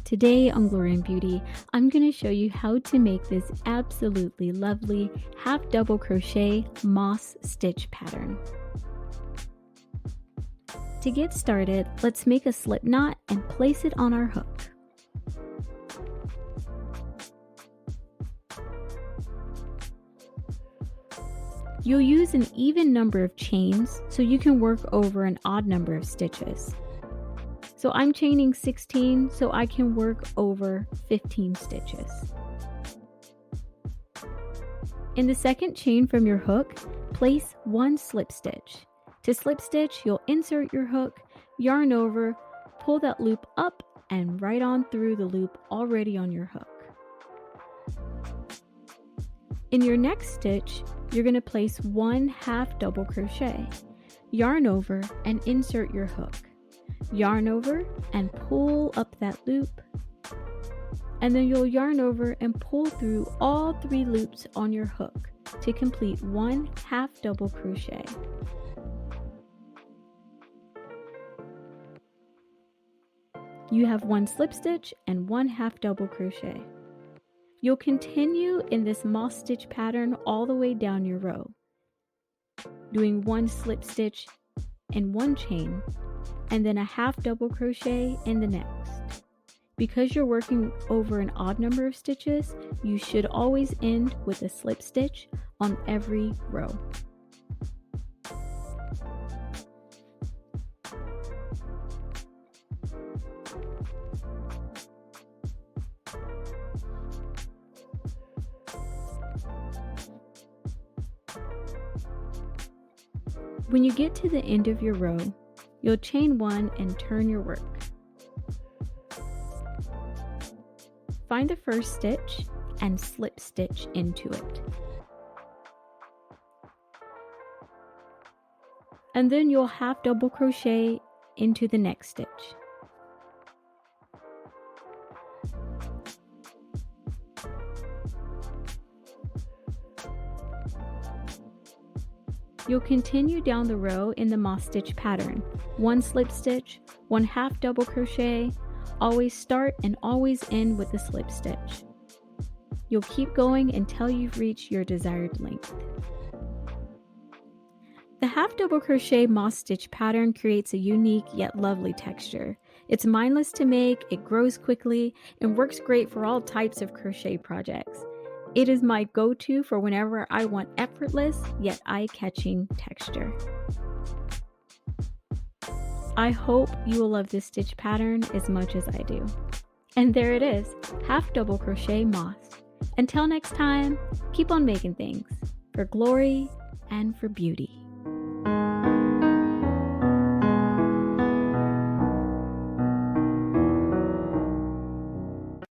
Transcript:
Today on Glory and Beauty, I'm going to show you how to make this absolutely lovely half double crochet moss stitch pattern. To get started, let's make a slip knot and place it on our hook. You'll use an even number of chains so you can work over an odd number of stitches. So I'm chaining 16 so I can work over 15 stitches. In the second chain from your hook, place one slip stitch. To slip stitch, you'll insert your hook, yarn over, pull that loop up and right on through the loop already on your hook. In your next stitch, you're going to place one half double crochet, yarn over and insert your hook. Yarn over and pull up that loop, and then you'll yarn over and pull through all 3 loops on your hook to complete one half double crochet. You have one slip stitch and one half double crochet. You'll continue in this moss stitch pattern all the way down your row, doing one slip stitch in one chain and then a half double crochet in the next. Because you're working over an odd number of stitches, you should always end with a slip stitch on every row. When you get to the end of your row, you'll chain 1 and turn your work. Find the first stitch and slip stitch into it. And then you'll half double crochet into the next stitch. You'll continue down the row in the moss stitch pattern. One slip stitch, one half double crochet, always start and always end with a slip stitch. You'll keep going until you've reached your desired length. The half double crochet moss stitch pattern creates a unique yet lovely texture. It's mindless to make, it grows quickly, and works great for all types of crochet projects. It is my go-to for whenever I want effortless yet eye-catching texture. I hope you will love this stitch pattern as much as I do. And there it is, half double crochet moss. Until next time, keep on making things for glory and for beauty.